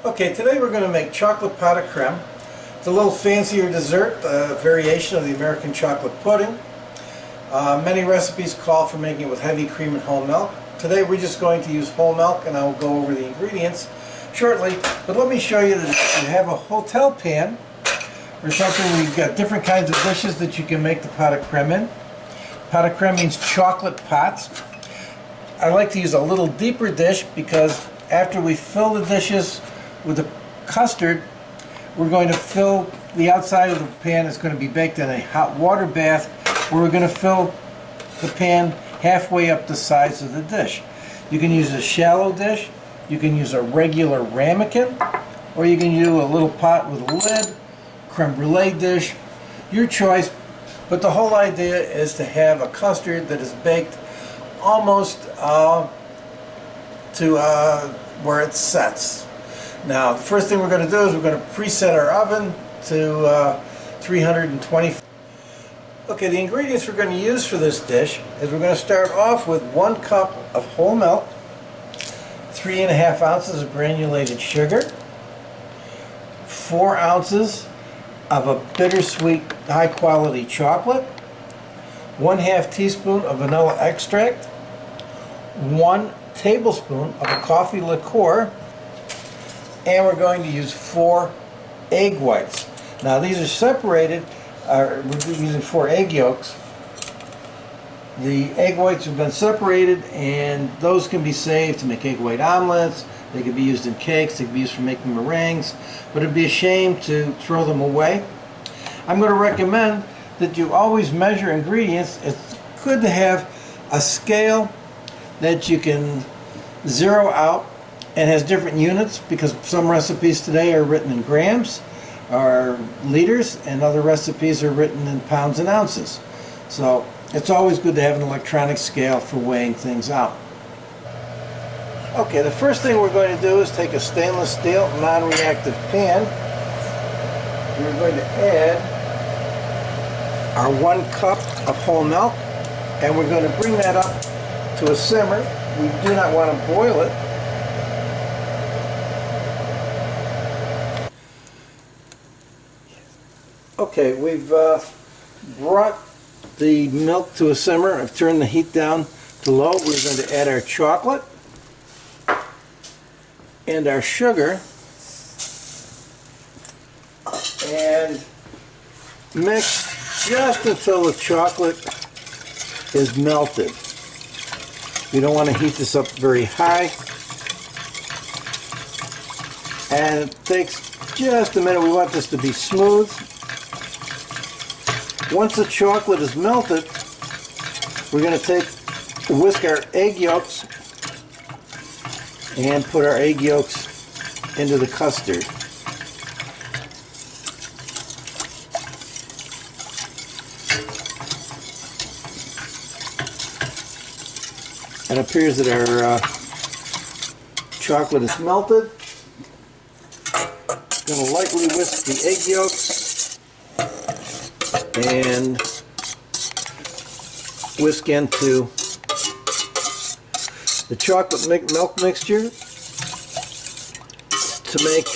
Okay, today we're going to make chocolate pot of creme. It's a little fancier dessert, a variation of the American chocolate pudding. Many recipes call for making it with heavy cream and whole milk. Today we're just going to use whole milk, and I will go over the ingredients shortly. But let me show you that if you have a hotel pan or something where you've got different kinds of dishes that you can make the pot of creme in. Pot of creme means chocolate pots. I like to use a little deeper dish because after we fill the dishes with the custard, we're going to fill the outside of the pan. It's going to be baked in a hot water bath where we're going to fill the pan halfway up the sides of the dish. You can use a shallow dish, you can use a regular ramekin, or you can use a little pot with a lid, creme brulee dish, your choice. But the whole idea is to have a custard that is baked almost to where it sets. Now, the first thing we're going to do is we're going to preset our oven to 320. Okay, the ingredients we're going to use for this dish is we're going to start off with 1 cup of whole milk, 3½ ounces of granulated sugar, 4 ounces of a bittersweet high-quality chocolate, 1/2 teaspoon of vanilla extract, 1 tablespoon of a coffee liqueur, and we're going to use 4 egg whites. Now these are separated, we're using 4 egg yolks. The egg whites have been separated, and those can be saved to make egg white omelets. They could be used in cakes, they could be used for making meringues, but it'd be a shame to throw them away. I'm going to recommend that you always measure ingredients. It's good to have a scale that you can zero out and has different units, because some recipes today are written in grams or liters, and other recipes are written in pounds and ounces. So it's always good to have an electronic scale for weighing things out. Okay, the first thing we're going to do is take a stainless steel non-reactive pan. We're going to add our 1 cup of whole milk, and we're going to bring that up to a simmer. We do not want to boil it. Okay, we've brought the milk to a simmer. I've turned the heat down to low. We're going to add our chocolate and our sugar and mix just until the chocolate is melted. You don't want to heat this up very high, and it takes just a minute. We want this to be smooth. Once the chocolate is melted, we're going to whisk our egg yolks and put our egg yolks into the custard. It appears that our chocolate is melted. Going to lightly whisk the egg yolks and whisk into the chocolate milk mixture to make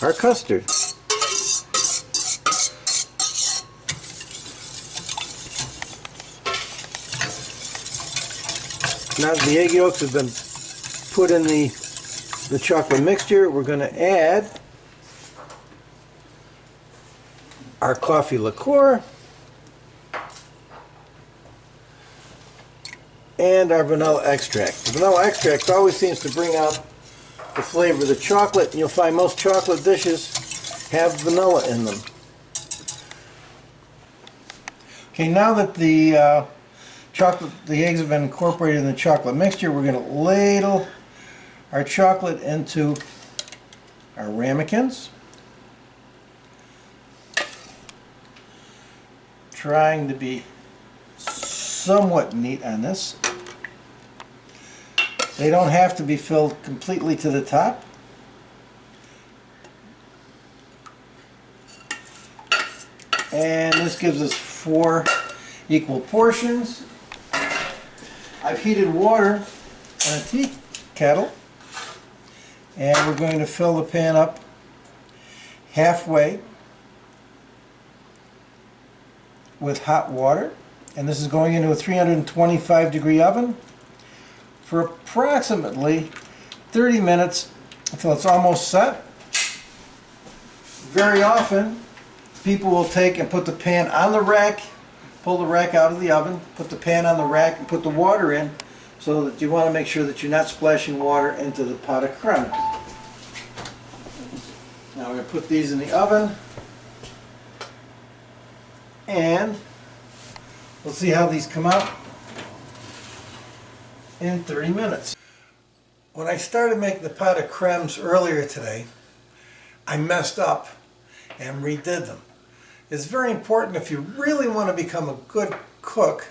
our custard. Now that the egg yolks have been put in the chocolate mixture, we're going to add our coffee liqueur and our vanilla extract. The vanilla extract always seems to bring out the flavor of the chocolate, and you'll find most chocolate dishes have vanilla in them. Okay, now that the eggs have been incorporated in the chocolate mixture, we're going to ladle our chocolate into our ramekins, trying to be somewhat neat on this. They don't have to be filled completely to the top. And this gives us 4 equal portions. I've heated water on a tea kettle, And we're going to fill the pan up halfway with hot water. And this is going into a 325-degree oven for approximately 30 minutes until it's almost set. Very often, people will take and put the pan on the rack, pull the rack out of the oven, put the pan on the rack and put the water in, so that you want to make sure that you're not splashing water into the pot of creme. Now we're going to put these in the oven and we'll see how these come out in 30 minutes. When I started making the pot of cremes earlier today, I messed up and redid them. It's very important, if you really want to become a good cook,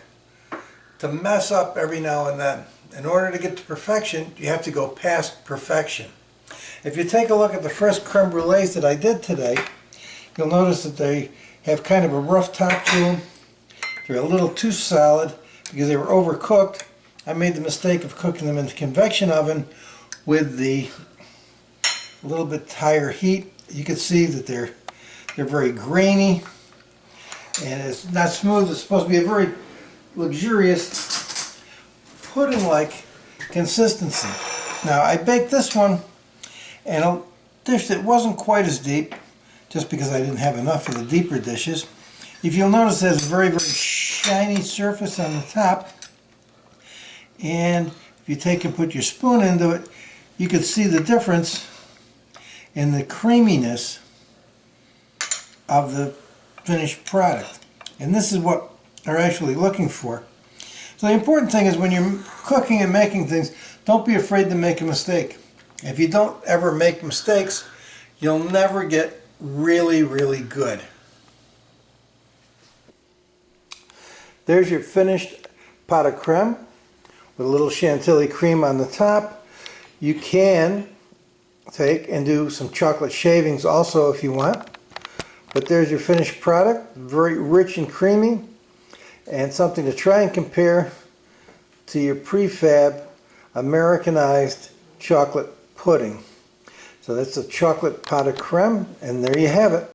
to mess up every now and then. In order to get to perfection, you have to go past perfection. If you take a look at the first creme brulees that I did today, you'll notice that they have kind of a rough top to them. They're a little too solid because they were overcooked. I made the mistake of cooking them in the convection oven with the little bit higher heat. You can see that they're very grainy and it's not smooth. It's supposed to be a very luxurious pudding-like consistency. Now I baked this one in a dish that wasn't quite as deep, just because I didn't have enough for the deeper dishes. If you'll notice, there's a very, very shiny surface on the top, and if you take and put your spoon into it, you can see the difference in the creaminess of the finished product. And this is what they're actually looking for. So the important thing is, when you're cooking and making things, don't be afraid to make a mistake. If you don't ever make mistakes, you'll never get really, really good. There's your finished pot of creme with a little chantilly cream on the top. You can take and do some chocolate shavings also if you want. But there's your finished product, very rich and creamy, and something to try and compare to your prefab Americanized chocolate pudding. So that's a chocolate pot of creme, and there you have it.